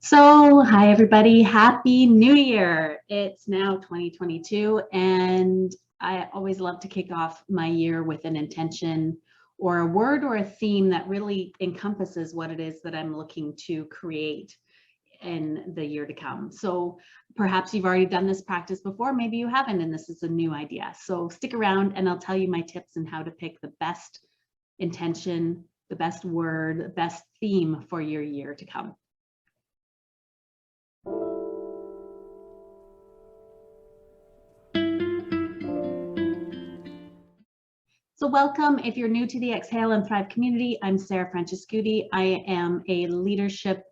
Hi everybody, Happy New Year. It's now 2022 and I always love to kick off my year with an intention or a word or a theme that really encompasses what it is that I'm looking to create in the year to come. So perhaps you've already done this practice before, maybe you haven't, and this is a new idea. So stick around and I'll tell you my tips on how to pick the best intention, the best word, the best theme for your year to come. So welcome. If you're new to the Exhale and Thrive community, I'm Sarah Francescuti. I am a leadership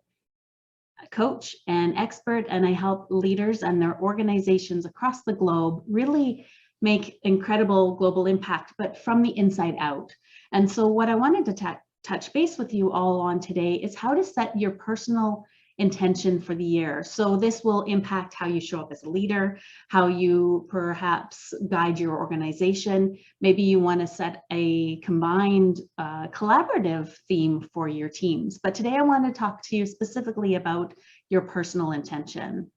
coach and expert, and I help leaders and their organizations across the globe really make incredible global impact, but from the inside out. And so what I wanted to touch base with you all on today is how to set your personal intention for the year. So this will impact how you show up as a leader, how you perhaps guide your organization. Maybe you want to set a combined collaborative theme for your teams. But today I want to talk to you specifically about your personal intention,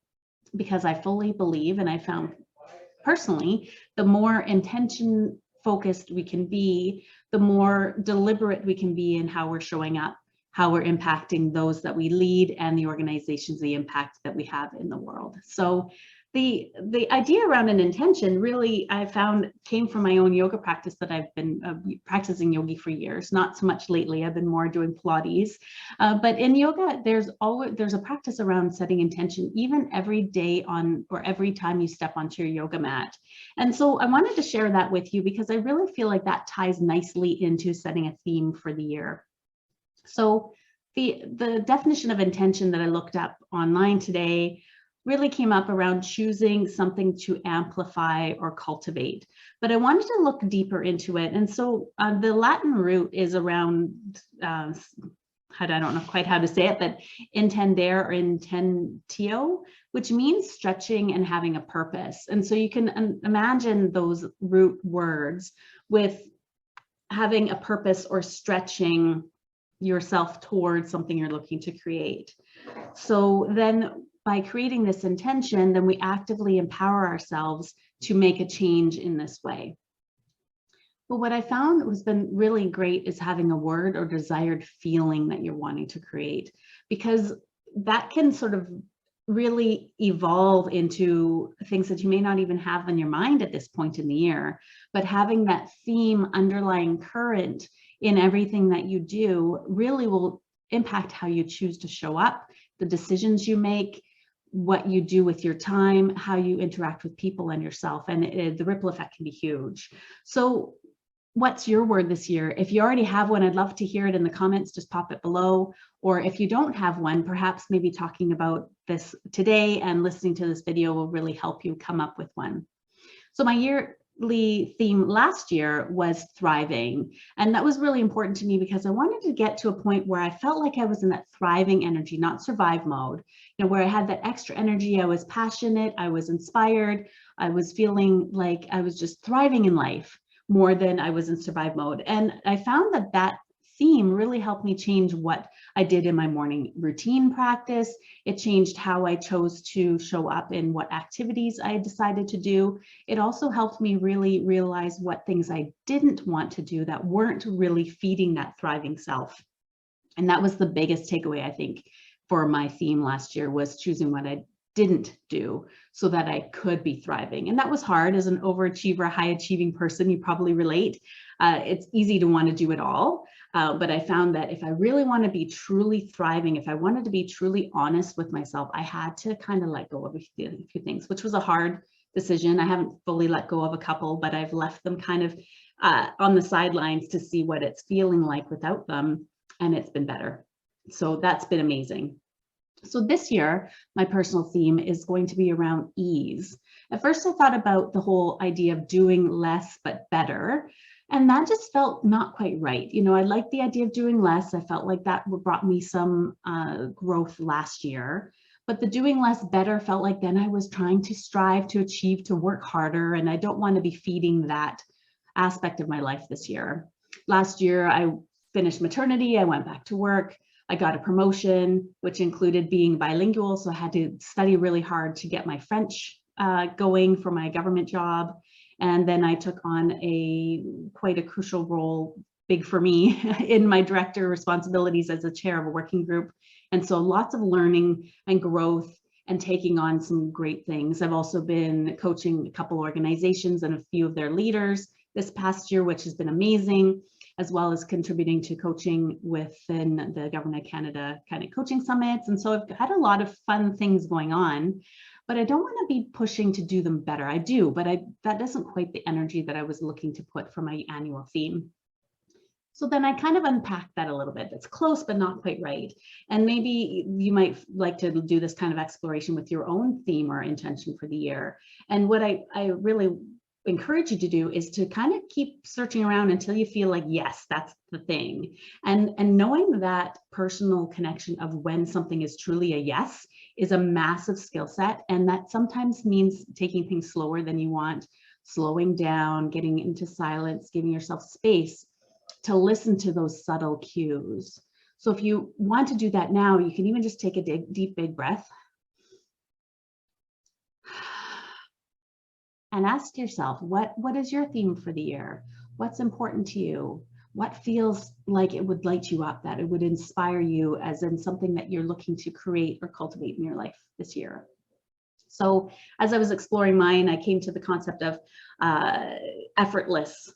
because I fully believe, and I found personally, the more intention focused we can be, the more deliberate we can be in how we're showing up, how we're impacting those that we lead and the organizations, the impact that we have in the world. So the idea around an intention really, I found, came from my own yoga practice that I've been practicing yogi for years, not so much lately. I've been more doing Pilates, but in yoga, there's a practice around setting intention, even every day or every time you step onto your yoga mat. And so I wanted to share that with you because I really feel like that ties nicely into setting a theme for the year. So the definition of intention that I looked up online today really came up around choosing something to amplify or cultivate. But I wanted to look deeper into it. And so the Latin root is around, I don't know quite how to say it, but intendere or intentio, which means stretching and having a purpose. And so you can imagine those root words with having a purpose or stretching yourself towards something you're looking to create. So then by creating this intention, then we actively empower ourselves to make a change in this way. But what I found has been really great is having a word or desired feeling that you're wanting to create, because that can sort of really evolve into things that you may not even have in your mind at this point in the year. But having that theme underlying current in everything that you do really will impact how you choose to show up, the decisions you make, what you do with your time, how you interact with people and yourself, and the ripple effect can be huge. So what's your word this year? If you already have one, I'd love to hear it in the comments, just pop it below. Or if you don't have one, perhaps maybe talking about this today and listening to this video will really help you come up with one. So my yearly theme last year was thriving. And that was really important to me because I wanted to get to a point where I felt like I was in that thriving energy, not survive mode, where I had that extra energy. I was passionate, I was inspired, I was feeling like I was just thriving in life more than I was in survive mode. And I found that that theme really helped me change what I did in my morning routine practice. It changed how I chose to show up in what activities I decided to do. It also helped me really realize what things I didn't want to do that weren't really feeding that thriving self. And that was the biggest takeaway, I think, for my theme last year, was choosing what I didn't do so that I could be thriving. And that was hard. As an overachiever, high achieving person, you probably relate. It's easy to want to do it all. But I found that if I really want to be truly thriving, if I wanted to be truly honest with myself, I had to kind of let go of a few things, which was a hard decision. I haven't fully let go of a couple, but I've left them kind of on the sidelines to see what it's feeling like without them. And it's been better. So that's been amazing. So this year, my personal theme is going to be around ease. At first, I thought about the whole idea of doing less but better, and that just felt not quite right. I liked the idea of doing less. I felt like that brought me some growth last year, but the doing less better felt like then I was trying to strive to achieve, to work harder, and I don't want to be feeding that aspect of my life this year. Last year, I finished maternity, I went back to work. I got a promotion, which included being bilingual. So I had to study really hard to get my French going for my government job. And then I took on quite a crucial role, big for me, in my director responsibilities as the chair of a working group. And so lots of learning and growth and taking on some great things. I've also been coaching a couple organizations and a few of their leaders this past year, which has been amazing, as well as contributing to coaching within the Government of Canada kind of coaching summits. And so I've had a lot of fun things going on, but I don't want to be pushing to do them better. I do, but that isn't quite the energy that I was looking to put for my annual theme. So then I kind of unpacked that a little bit. It's close, but not quite right. And maybe you might like to do this kind of exploration with your own theme or intention for the year. And what I really encourage you to do is to kind of keep searching around until you feel like, yes, that's the thing. And knowing that personal connection of when something is truly a yes is a massive skill set. And that sometimes means taking things slower than you want, slowing down, getting into silence, giving yourself space to listen to those subtle cues. So if you want to do that now, you can even just take a deep, big breath and ask yourself, what is your theme for the year? What's important to you? What feels like it would light you up, that it would inspire you as in something that you're looking to create or cultivate in your life this year? So as I was exploring mine, I came to the concept of effortless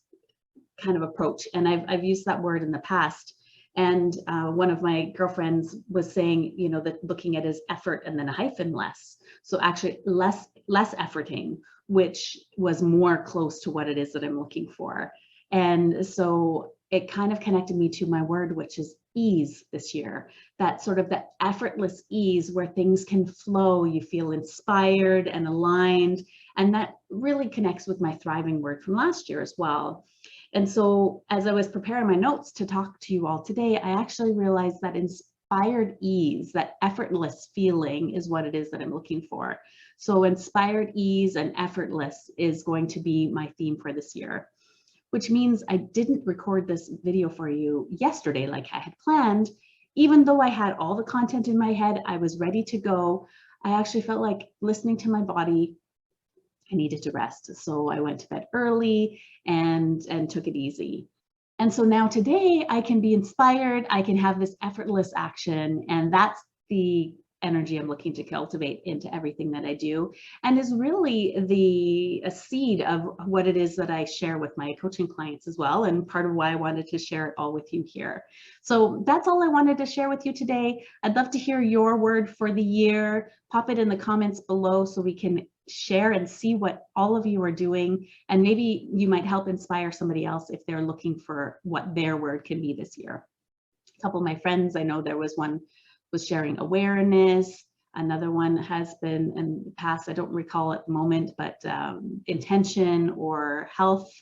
kind of approach. And I've used that word in the past. And one of my girlfriends was saying, you know, that looking at it as effort and then a hyphen less. So actually less efforting, which was more close to what it is that I'm looking for. And so it kind of connected me to my word, which is ease this year. That sort of that effortless ease where things can flow, you feel inspired and aligned. And that really connects with my thriving word from last year as well. And so as I was preparing my notes to talk to you all today, I actually realized that inspired ease, that effortless feeling is what it is that I'm looking for. So inspired ease and effortless is going to be my theme for this year, which means I didn't record this video for you yesterday like I had planned. Even though I had all the content in my head, I was ready to go. I actually felt like listening to my body, I needed to rest. So I went to bed early and took it easy. And so now today I can be inspired, I can have this effortless action, and that's the energy I'm looking to cultivate into everything that I do, and is really a seed of what it is that I share with my coaching clients as well, and part of why I wanted to share it all with you here. So that's all I wanted to share with you today. I'd love to hear your word for the year. Pop it in the comments below so we can share and see what all of you are doing, and maybe you might help inspire somebody else if they're looking for what their word can be this year. A couple of my friends, I know there was one was sharing awareness. Another one has been in the past, I don't recall at the moment, but intention or health,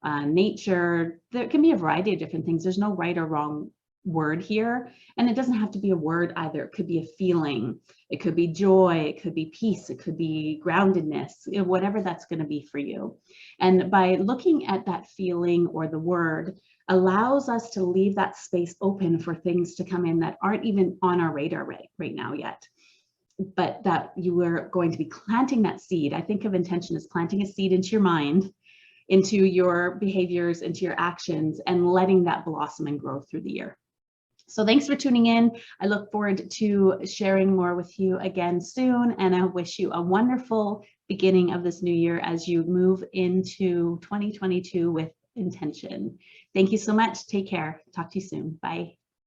nature. There can be a variety of different things. There's no right or wrong word here. And it doesn't have to be a word either. It could be a feeling. It could be joy. It could be peace. It could be groundedness, you know, whatever that's going to be for you. And by looking at that feeling or the word, allows us to leave that space open for things to come in that aren't even on our radar right now yet, but that you are going to be planting that seed. I think of intention as planting a seed into your mind, into your behaviors, into your actions, and letting that blossom and grow through the year. So thanks for tuning in. I look forward to sharing more with you again soon, and I wish you a wonderful beginning of this new year as you move into 2022 with intention. Thank you so much. Take care. Talk to you soon. Bye.